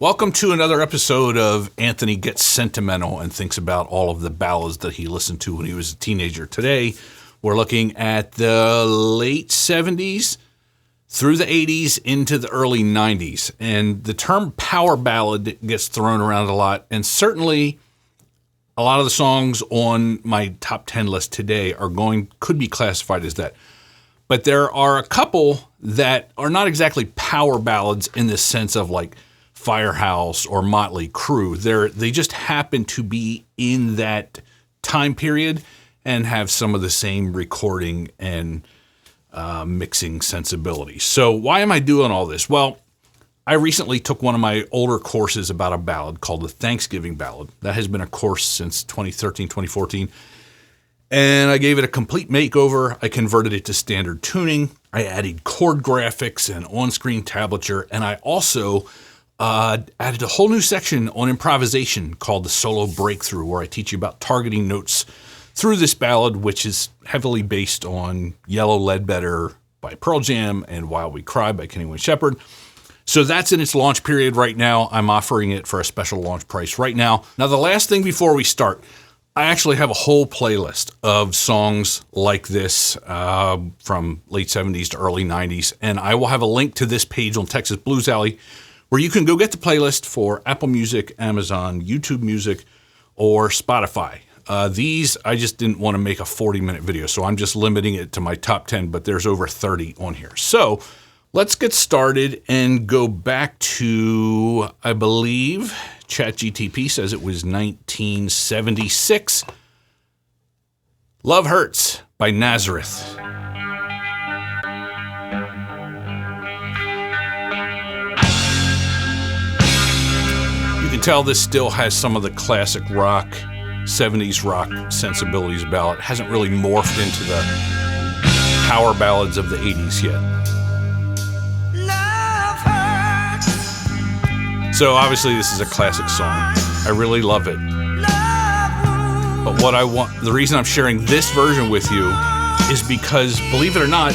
Welcome to another episode of Anthony Gets Sentimental and thinks about all of the ballads that he listened to when he was a teenager. Today, we're looking at the late 70s through the 80s into the early 90s. And the term power ballad gets thrown around a lot. And certainly, a lot of the songs on my top 10 list today could be classified as that. But there are a couple that are not exactly power ballads in the sense of like Firehouse or Motley Crue. They just happen to be in that time period and have some of the same recording and mixing sensibilities. So why am I doing all this? Well, I recently took one of my older courses about a ballad called the Thanksgiving Ballad. That has been a course since 2013, 2014. And I gave it a complete makeover. I converted it to standard tuning. I added chord graphics and on-screen tablature. And I also added a whole new section on improvisation called the Solo Breakthrough, where I teach you about targeting notes through this ballad, which is heavily based on Yellow Ledbetter by Pearl Jam and While We Cry by Kenny Wayne Shepherd. So that's in its launch period right now. I'm offering it for a special launch price right now. Now, the last thing before we start, I actually have a whole playlist of songs like this from late 70s to early 90s, and I will have a link to this page on Texas Blues Alley, where you can go get the playlist for Apple Music, Amazon, YouTube Music, or Spotify. These, I just didn't want to make a 40-minute video, so I'm just limiting it to my top 10, but there's over 30 on here. So let's get started and go back to, I believe, ChatGTP says it was 1976. Love Hurts by Nazareth. You can tell this still has some of the classic rock, 70s rock sensibilities about it. It hasn't really morphed into the power ballads of the 80s yet. So obviously this is a classic song. I really love it. But the reason I'm sharing this version with you is because, believe it or not,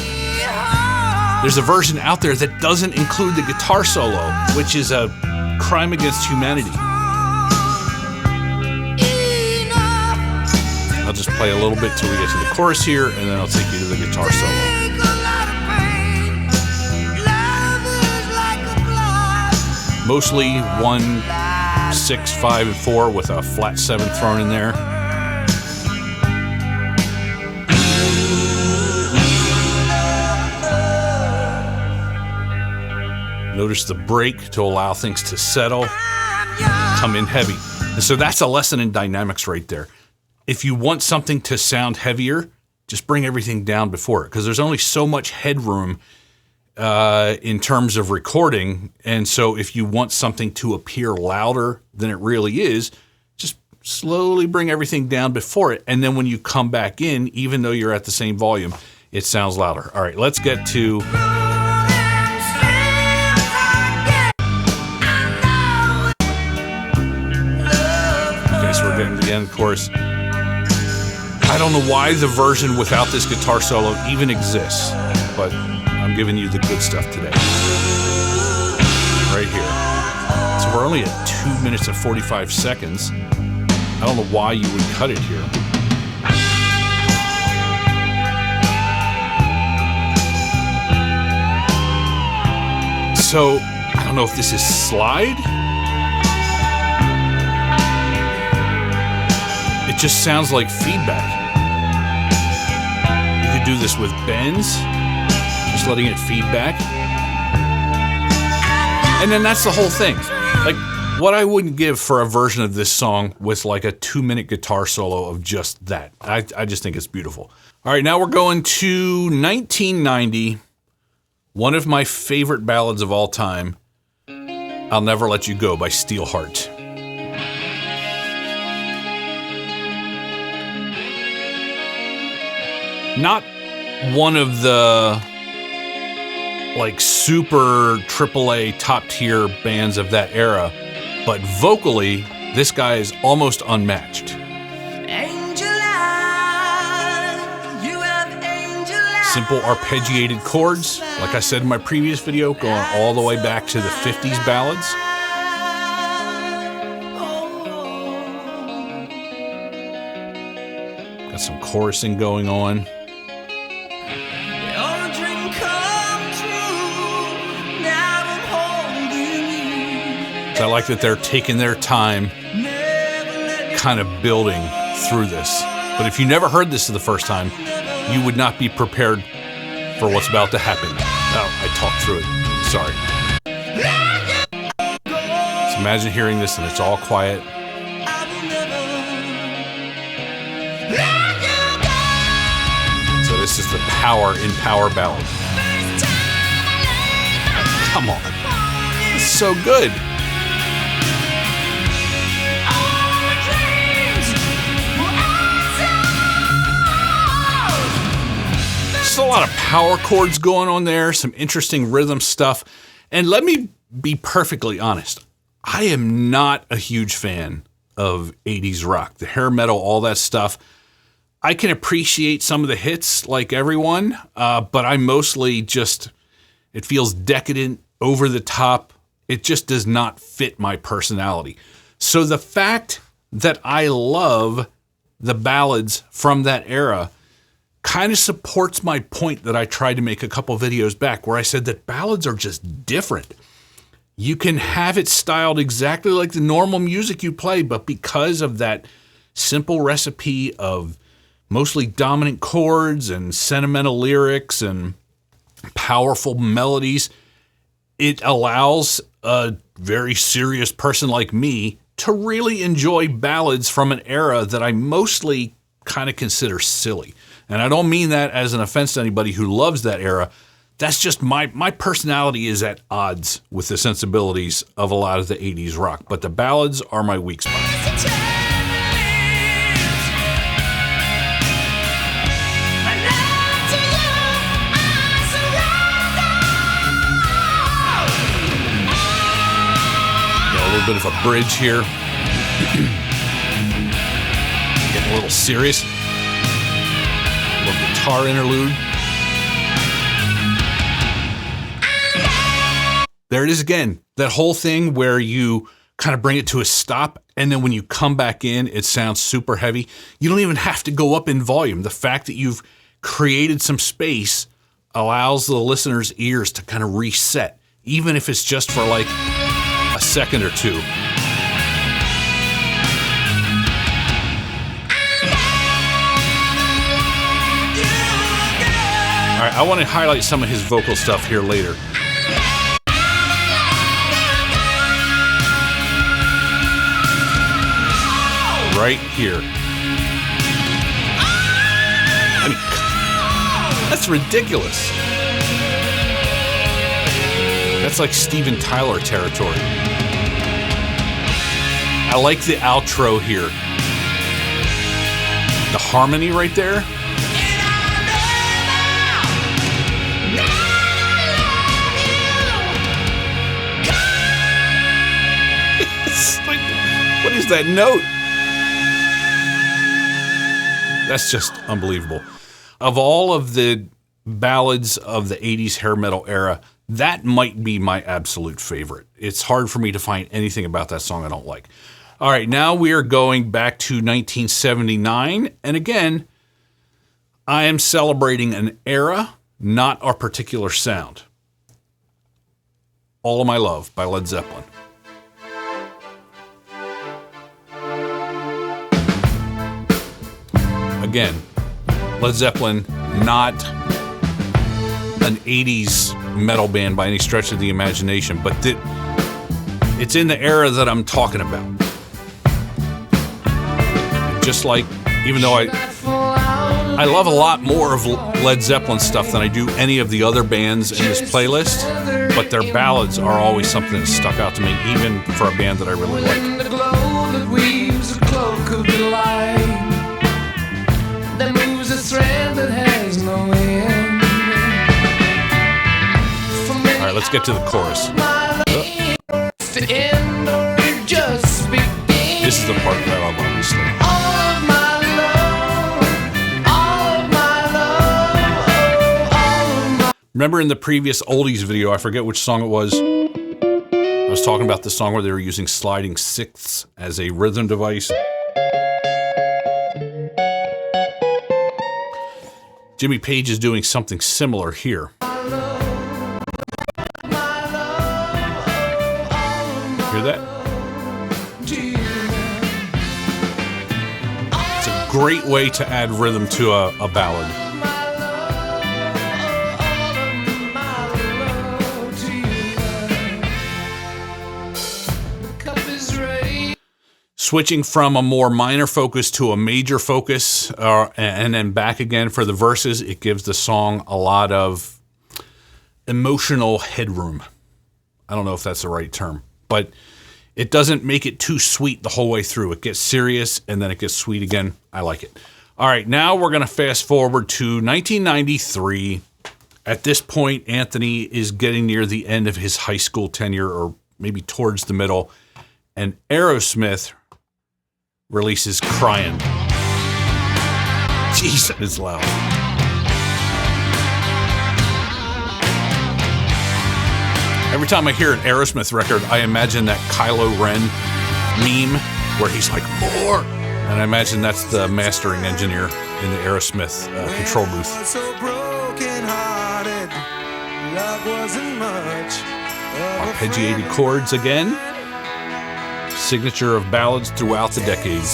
there's a version out there that doesn't include the guitar solo, which is a crime against humanity. I'll just play a little bit till we get to the chorus here, and then I'll take you to the guitar solo. Mostly 1, 6, 5, and 4 with a flat 7 thrown in there. Notice the break to allow things to settle, come in heavy. And so that's a lesson in dynamics right there. If you want something to sound heavier, just bring everything down before it, because there's only so much headroom in terms of recording. And so if you want something to appear louder than it really is, just slowly bring everything down before it. And then when you come back in, even though you're at the same volume, it sounds louder. All right, let's get to... Okay, so we're getting to the end, of course. I don't know why the version without this guitar solo even exists, but I'm giving you the good stuff today. Right here. So we're only at 2 minutes and 45 seconds. I don't know why you would cut it here. So, I don't know if this is slide. It just sounds like feedback. You could do this with bends. Just letting it feedback. And then that's the whole thing. Like, what I wouldn't give for a version of this song with like a 2-minute guitar solo of just that. I just think it's beautiful. All right, now we're going to 1990. One of my favorite ballads of all time, I'll Never Let You Go by Steelheart. Not one of the like super AAA top tier bands of that era, but vocally, this guy is almost unmatched. Simple arpeggiated chords, like I said in my previous video, going all the way back to the 50s ballads. Got some chorusing going on. So I like that they're taking their time kind of building through this. But if you never heard this for the first time, you would not be prepared for what's about to happen. Oh, I talked through it. Sorry. So imagine hearing this and it's all quiet. So this is the power in power ballad. Come on. It's so good. There's a lot of power chords going on there, some interesting rhythm stuff. And let me be perfectly honest. I am not a huge fan of 80s rock, the hair metal, all that stuff. I can appreciate some of the hits like everyone, but I mostly just, it feels decadent, over the top. It just does not fit my personality. So the fact that I love the ballads from that era kind of supports my point that I tried to make a couple videos back where I said that ballads are just different. You can have it styled exactly like the normal music you play, but because of that simple recipe of mostly dominant chords and sentimental lyrics and powerful melodies, it allows a very serious person like me to really enjoy ballads from an era that I mostly kind of consider silly. And I don't mean that as an offense to anybody who loves that era. That's just my personality is at odds with the sensibilities of a lot of the 80s rock. But the ballads are my weak spot. A little bit of a bridge here. Getting a little serious. A little guitar interlude. There it is again. That whole thing where you kind of bring it to a stop, and then when you come back in, it sounds super heavy. You don't even have to go up in volume. The fact that you've created some space allows the listener's ears to kind of reset, even if it's just for like a second or two. All right, I want to highlight some of his vocal stuff here later. Right here. I mean, that's ridiculous. That's like Steven Tyler territory. I like the outro here. The harmony right there. It's like, what is that note? That's just unbelievable. Of all of the ballads of the 80s hair metal era, that might be my absolute favorite. It's hard for me to find anything about that song I don't like. All right, now we are going back to 1979. And again, I am celebrating an era, not a particular sound. All of My Love by Led Zeppelin. Again, Led Zeppelin, not an 80s metal band by any stretch of the imagination, but it's in the era that I'm talking about. Just like, even though I love a lot more of Led Zeppelin stuff than I do any of the other bands in this playlist, but their ballads are always something that stuck out to me, even for a band that I really like. That moves a thread that has no end. All right, let's get to the chorus. This is the part that I love, obviously. Remember in the previous oldies video, I forget which song it was, I was talking about the song where they were using sliding sixths as a rhythm device. Jimmy Page is doing something similar here. Hear that? It's a great way to add rhythm to a ballad. Switching from a more minor focus to a major focus, and then back again for the verses, it gives the song a lot of emotional headroom. I don't know if that's the right term, but it doesn't make it too sweet the whole way through. It gets serious, and then it gets sweet again. I like it. All right, now we're going to fast forward to 1993. At this point, Anthony is getting near the end of his high school tenure, or maybe towards the middle, and Aerosmith releases Crying. Jeez, that is loud. Every time I hear an Aerosmith record, I imagine that Kylo Ren meme where he's like, more. And I imagine that's the mastering engineer in the Aerosmith control booth. Arpeggiated chords again. Signature of ballads throughout the decades.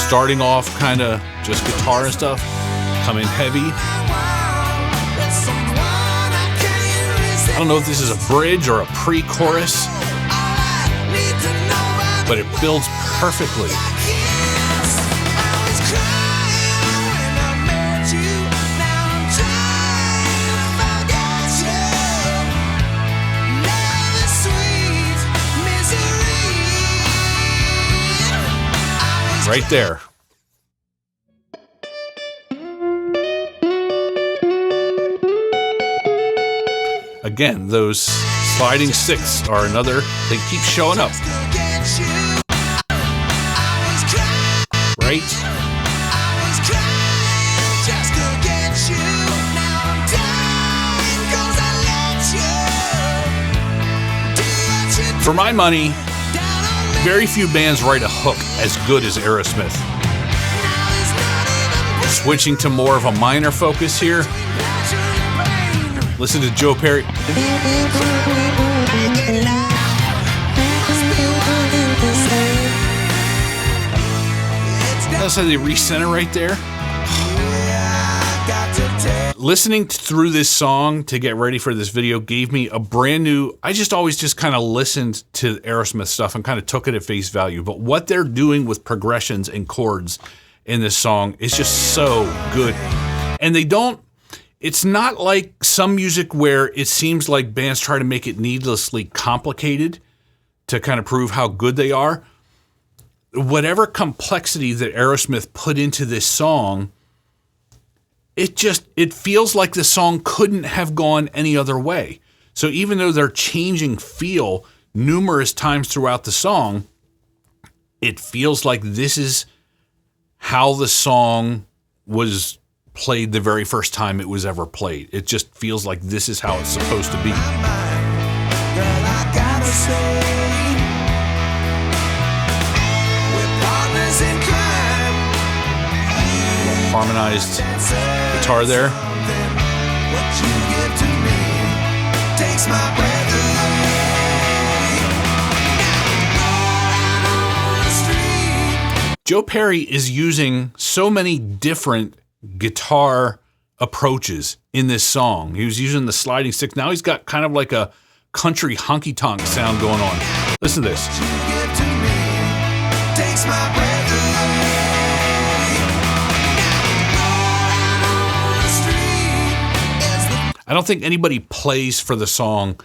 Starting off kind of just guitar and stuff, coming heavy. I don't know if this is a bridge or a pre-chorus, but it builds perfectly. Right there. Again, those sliding six are another, they keep showing up. Right? For my money, very few bands write a hook as good as Aerosmith. Switching to more of a minor focus here. Listen to Joe Perry. Notice how they recenter right there. Listening through this song to get ready for this video gave me a brand new, I just always just kind of listened to Aerosmith stuff and kind of took it at face value. But what they're doing with progressions and chords in this song is just so good. And they don't, it's not like some music where it seems like bands try to make it needlessly complicated to kind of prove how good they are. Whatever complexity that Aerosmith put into this song, it feels like the song couldn't have gone any other way. So even though they're changing feel numerous times throughout the song, it feels like this is how the song was played the very first time it was ever played. It just feels like this is how it's supposed to be. Harmonized guitar there. Joe Perry is using so many different guitar approaches in this song. He was using the sliding stick. Now he's got kind of like a country honky-tonk sound going on. Listen to this. I don't think anybody plays for the song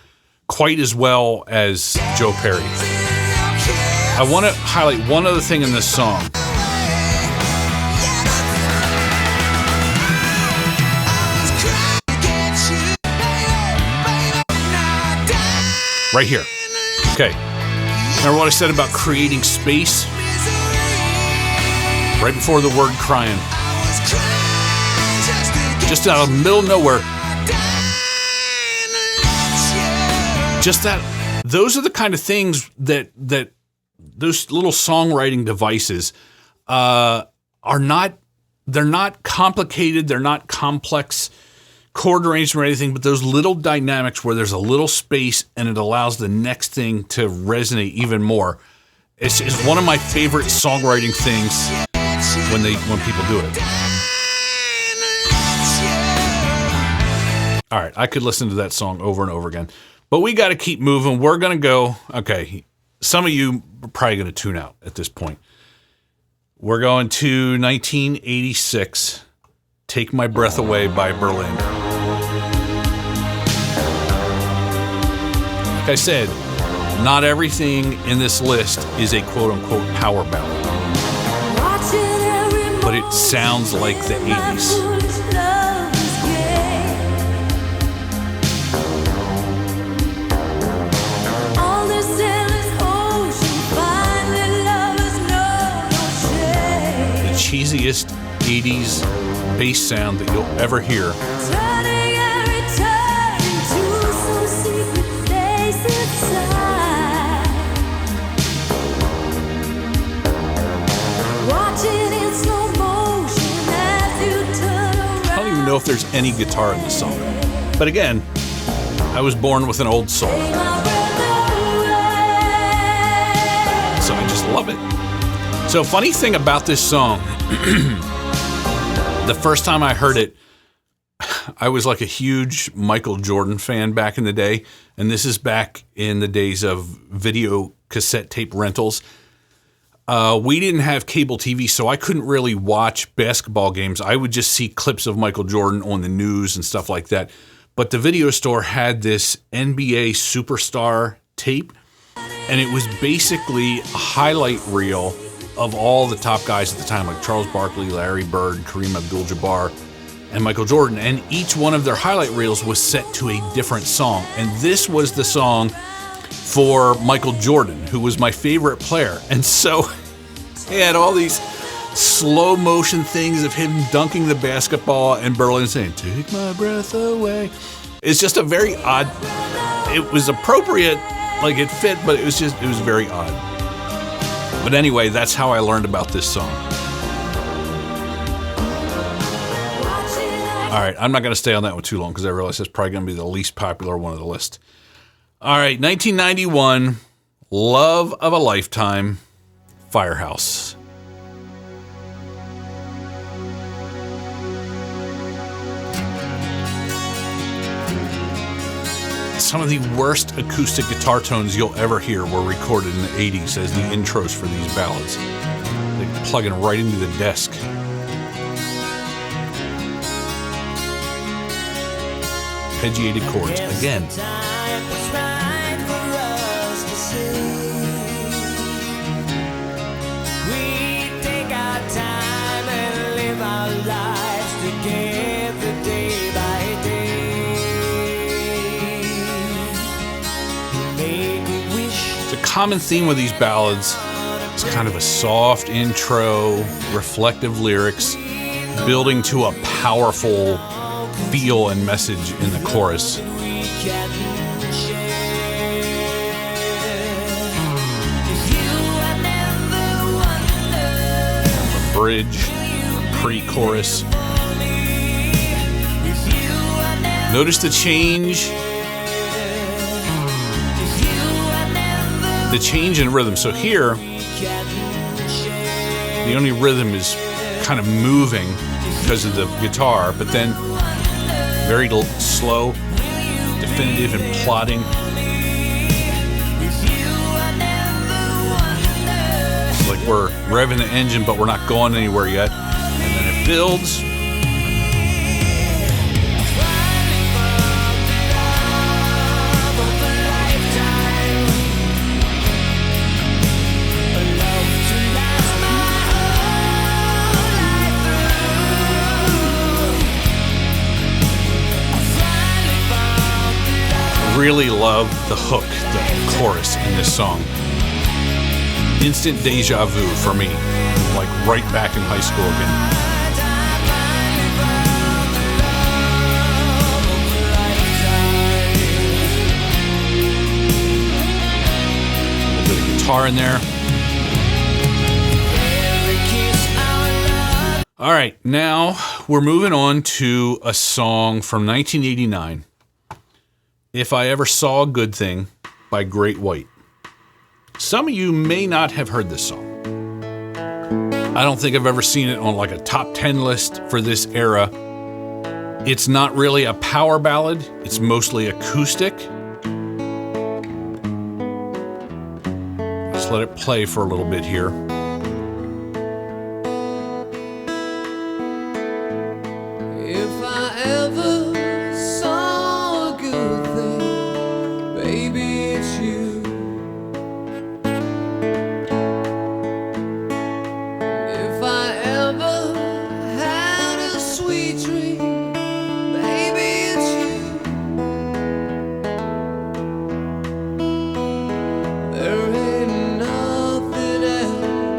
quite as well as Joe Perry. I want to highlight one other thing in this song. Right here. Okay. Remember what I said about creating space? Right before the word crying. Just out of the middle of nowhere. Just that those are the kind of things that those little songwriting devices are not. They're not complicated. They're not complex chord arrangement or anything, but those little dynamics where there's a little space and it allows the next thing to resonate even more. It's one of my favorite songwriting things when people do it. All right, I could listen to that song over and over again, but we got to keep moving. We're going to go. Okay, some of you are probably going to tune out at this point. We're going to 1986, Take My Breath Away by Berlin. Like I said, not everything in this list is a quote-unquote power ballad, but it sounds like the 80s. Cheesiest 80s bass sound that you'll ever hear. I don't even know if there's any guitar in this song. But again, I was born with an old soul. So I just love it. So funny thing about this song, the first time I heard it, I was like a huge Michael Jordan fan back in the day. And this is back in the days of video cassette tape rentals. We didn't have cable TV, so I couldn't really watch basketball games. I would just see clips of Michael Jordan on the news and stuff like that. But the video store had this NBA Superstar tape, and it was basically a highlight reel of all the top guys at the time, like Charles Barkley, Larry Bird, Kareem Abdul-Jabbar, and Michael Jordan. And each one of their highlight reels was set to a different song. And this was the song for Michael Jordan, who was my favorite player. And so he had all these slow motion things of him dunking the basketball and Berlin saying, "Take my breath away." It's just a very odd, it was appropriate, like it fit, but it was very odd. But anyway, that's how I learned about this song. All right, I'm not going to stay on that one too long because I realize it's probably going to be the least popular one of the list. All right, 1991, Love of a Lifetime, Firehouse. Some of the worst acoustic guitar tones you'll ever hear were recorded in the 80s as the intros for these ballads. They plug in right into the desk. Arpeggiated chords. Again. Common theme with these ballads is kind of a soft intro, reflective lyrics, building to a powerful feel and message in the chorus. A bridge, pre-chorus. Notice the change. The change in rhythm. So here, the only rhythm is kind of moving because of the guitar, but then very slow, definitive, and plodding. It's like we're revving the engine, but we're not going anywhere yet. And then it builds. Really love the hook, the chorus in this song. Instant deja vu for me, like right back in high school again. guitar in there. All right, now we're moving on to a song from 1989, If I Ever Saw a Good Thing by Great White. Some of you may not have heard this song. I don't think I've ever seen it on like a top 10 list for this era. It's not really a power ballad. It's mostly acoustic. Let's let it play for a little bit here.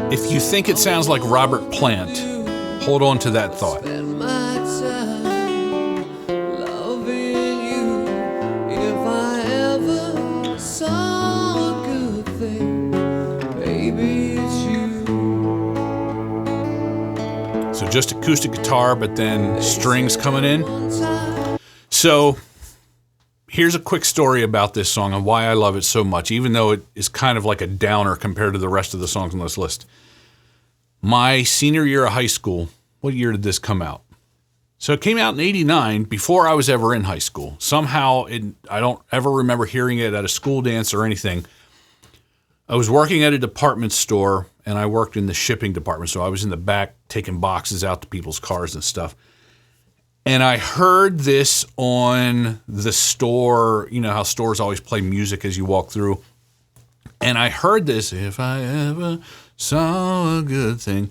If you think it sounds like Robert Plant, hold on to that thought. So just acoustic guitar, but then strings coming in. So here's a quick story about this song and why I love it so much, even though it is kind of like a downer compared to the rest of the songs on this list. My senior year of high school, what year did this come out? So it came out in '89, before I was ever in high school. Somehow, I don't ever remember hearing it at a school dance or anything. I was working at a department store, and I worked in the shipping department, so I was in the back taking boxes out to people's cars and stuff. And I heard this on the store, you know how stores always play music as you walk through. And I heard this, if I ever saw a good thing.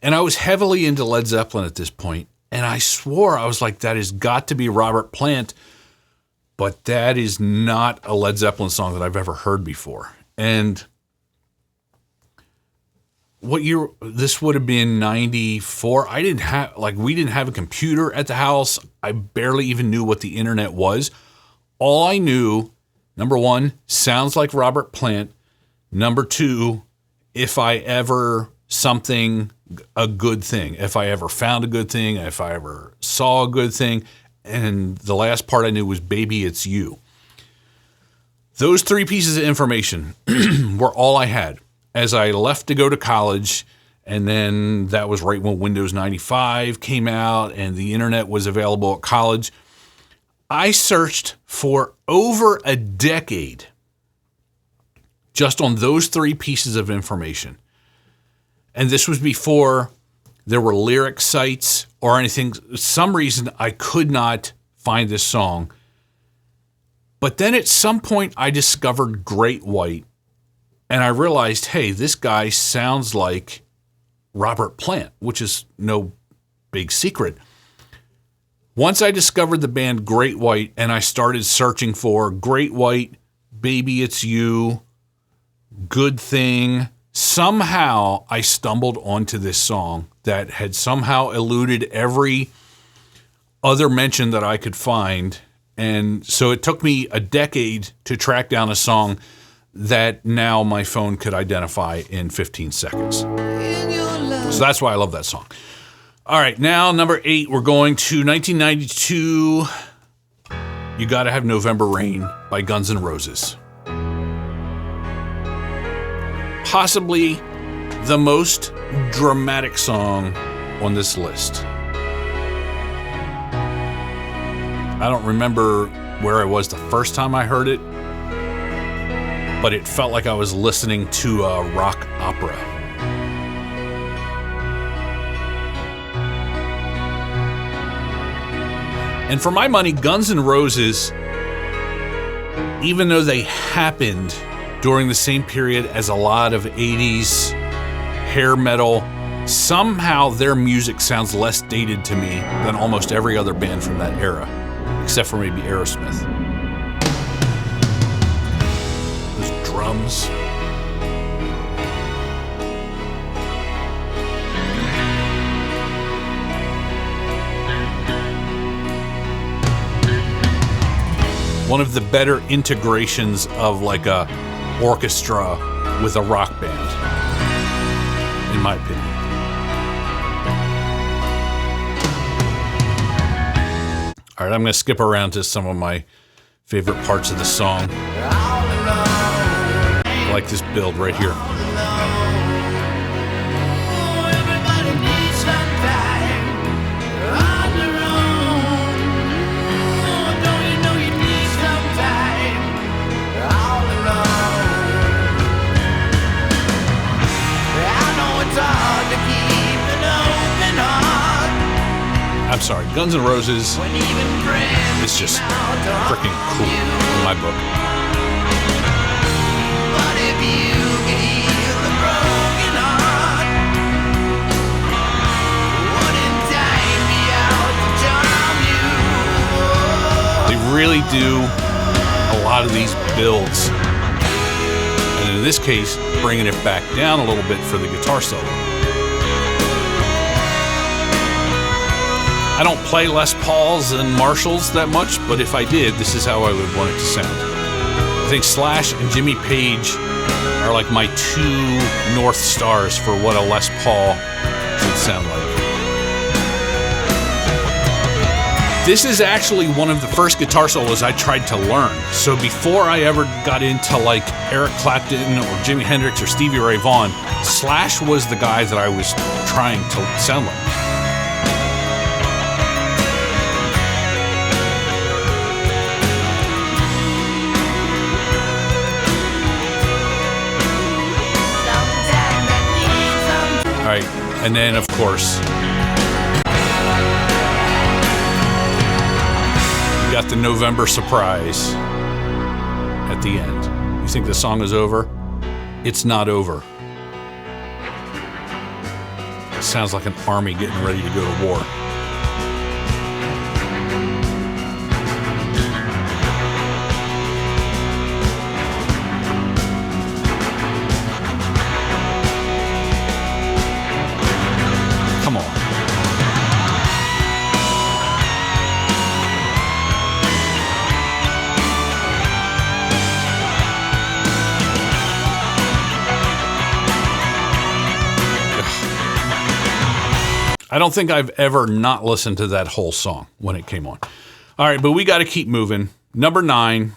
And I was heavily into Led Zeppelin at this point. And I swore, I was like, that has got to be Robert Plant. But that is not a Led Zeppelin song that I've ever heard before. And what year, this would have been 94. We didn't have a computer at the house. I barely even knew what the internet was. All I knew, number one, sounds like Robert Plant. Number two, if I ever a good thing, if I ever found a good thing, if I ever saw a good thing. And the last part I knew was Baby, It's You. Those three pieces of information were all I had as I left to go to college. And then that was right when Windows 95 came out and the internet was available at college. I searched for over a decade just on those three pieces of information. And this was before there were lyric sites or anything. For some reason, I could not find this song. But then at some point, I discovered Great White. And I realized, hey, this guy sounds like Robert Plant, which is no big secret. Once I discovered the band Great White and I started searching for Great White, Baby It's You, Good Thing, somehow I stumbled onto this song that had somehow eluded every other mention that I could find. And so it took me a decade to track down a song that now my phone could identify in 15 seconds. So that's why I love that song. All right, now number 8, we're going to 1992. You Gotta Have November Rain by Guns N' Roses. Possibly the most dramatic song on this list. I don't remember where I was the first time I heard it, but it felt like I was listening to a rock opera. And for my money, Guns N' Roses, even though they happened during the same period as a lot of 80s hair metal, somehow their music sounds less dated to me than almost every other band from that era, except for maybe Aerosmith. Those drums. One of the better integrations of like a orchestra with a rock band, in my opinion. All right, I'm going to skip around to some of my favorite parts of the song. I like this build right here. I'm sorry, Guns N' Roses is just freaking cool in my book. They really do a lot of these builds, and in this case, bringing it back down a little bit for the guitar solo. I don't play Les Pauls and Marshalls that much, but if I did, this is how I would want it to sound. I think Slash and Jimmy Page are like my two North Stars for what a Les Paul should sound like. This is actually one of the first guitar solos I tried to learn. So before I ever got into like Eric Clapton or Jimi Hendrix or Stevie Ray Vaughan, Slash was the guy that I was trying to sound like. All right, and then of course, you got the November surprise at the end. You think the song is over? It's not over. It sounds like an army getting ready to go to war. I don't think I've ever not listened to that whole song when it came on. All right, but we got to keep moving. Number 9,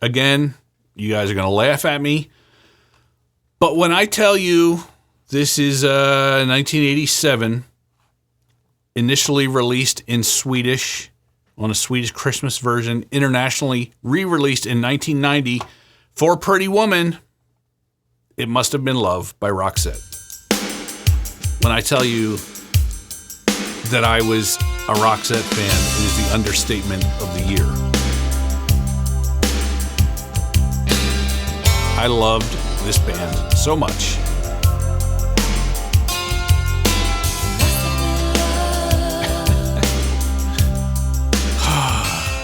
again, you guys are going to laugh at me, but when I tell you this is 1987, initially released in Swedish on a Swedish Christmas version, internationally re-released in 1990 for Pretty Woman, It Must Have Been Love by Roxette. When I tell you that I was a Roxette fan, it is the understatement of the year. I loved this band so much.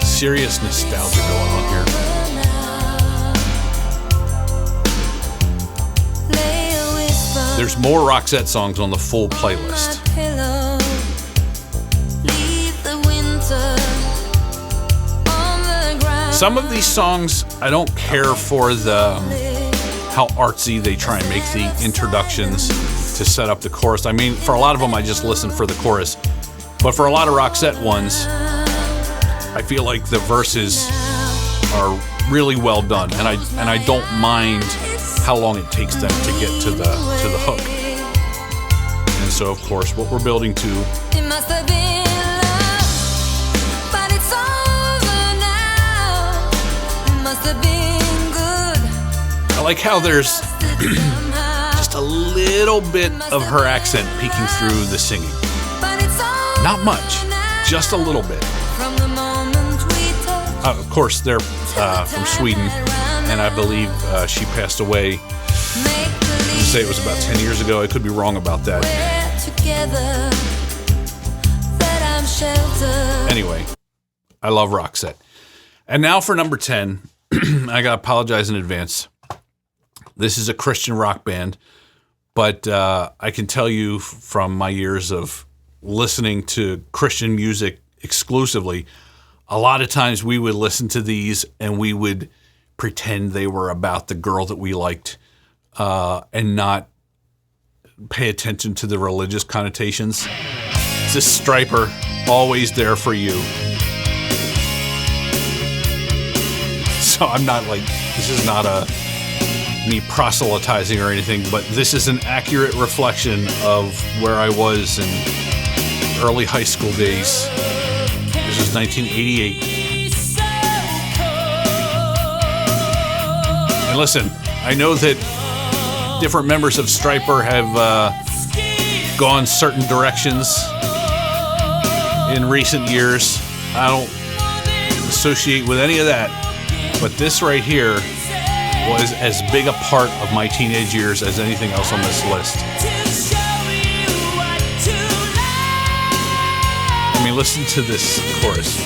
Serious nostalgia going on here. There's more Roxette songs on the full playlist. Some of these songs, I don't care for how artsy they try and make the introductions to set up the chorus. I mean, for a lot of them, I just listen for the chorus. But for a lot of Roxette ones, I feel like the verses are really well done, and I don't mind how long it takes them to get to the hook. And so, of course, what we're building to. It must have been love, but it's over now. It must have been good. I like how there's just a little bit of her accent peeking through the singing. Not much, just a little bit. Of course, they're from Sweden, and I believe she passed away. I say it was about 10 years ago. I could be wrong about that. Anyway, I love Roxette. And now for number 10, I gotta apologize in advance. This is a Christian rock band, but I can tell you from my years of listening to Christian music exclusively, a lot of times we would listen to these and we would pretend they were about the girl that we liked and not pay attention to the religious connotations. It's a Stryper, Always There For You. So I'm not like, this is not me proselytizing or anything, but this is an accurate reflection of where I was in early high school days. This is 1988. And listen, I know that different members of Stryper have gone certain directions in recent years. I don't associate with any of that, but this right here was as big a part of my teenage years as anything else on this list. I mean, listen to this chorus.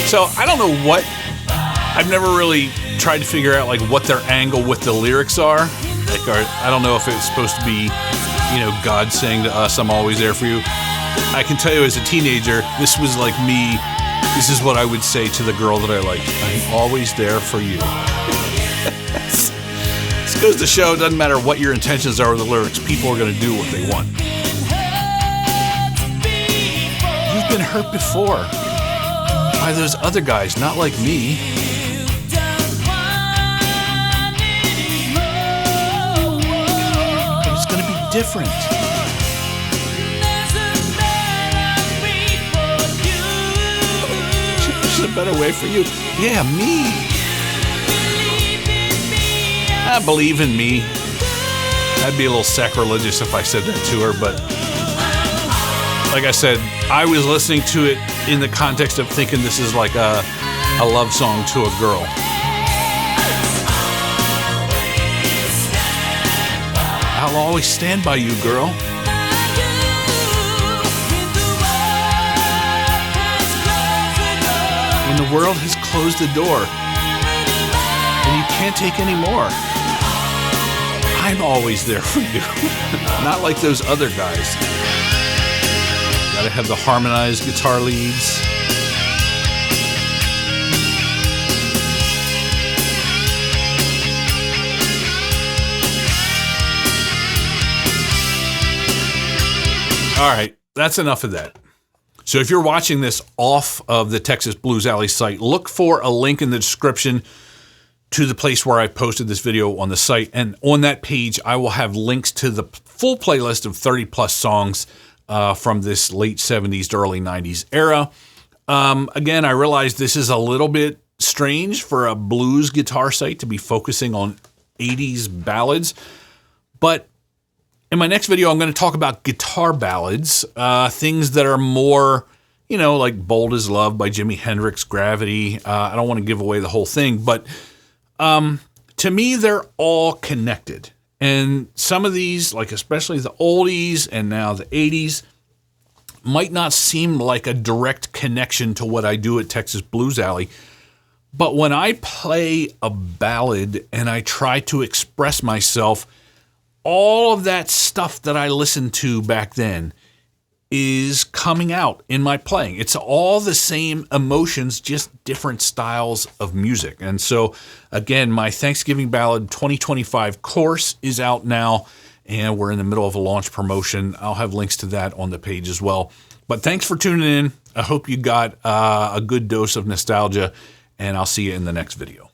So I don't know what, I've never really tried to figure out like what their angle with the lyrics are. Like, I don't know if it's supposed to be, you know, God saying to us, I'm always there for you. I can tell you as a teenager, this was like me. This is what I would say to the girl that I like. I'm always there for you. This goes to show it doesn't matter what your intentions are with the lyrics. People are going to do what they want. You've been hurt before by those other guys, not like me. But it's going to be different. There's a better way for you. Yeah, me. I believe in me. That'd be a little sacrilegious if I said that to her, but like I said, I was listening to it in the context of thinking this is like a love song to a girl. I'll always stand by you, girl. When the world has closed the door and you can't take any more, I'm always there for you. Not like those other guys. Gotta have the harmonized guitar leads. All right, that's enough of that. So if you're watching this off of the Texas Blues Alley site, look for a link in the description to the place where I posted this video on the site. And on that page, I will have links to the full playlist of 30 plus songs from this late 70s to early 90s era. Again, I realize this is a little bit strange for a blues guitar site to be focusing on 80s ballads, but in my next video, I'm going to talk about guitar ballads, things that are more, you know, like Bold as Love by Jimi Hendrix, Gravity. I don't want to give away the whole thing, but to me, they're all connected. And some of these, like especially the oldies and now the 80s, might not seem like a direct connection to what I do at Texas Blues Alley. But when I play a ballad and I try to express myself, all of that stuff that I listened to back then is coming out in my playing. It's all the same emotions, just different styles of music. And so, again, my Thanksgiving Ballad 2025 course is out now, and we're in the middle of a launch promotion. I'll have links to that on the page as well. But thanks for tuning in. I hope you got a good dose of nostalgia, and I'll see you in the next video.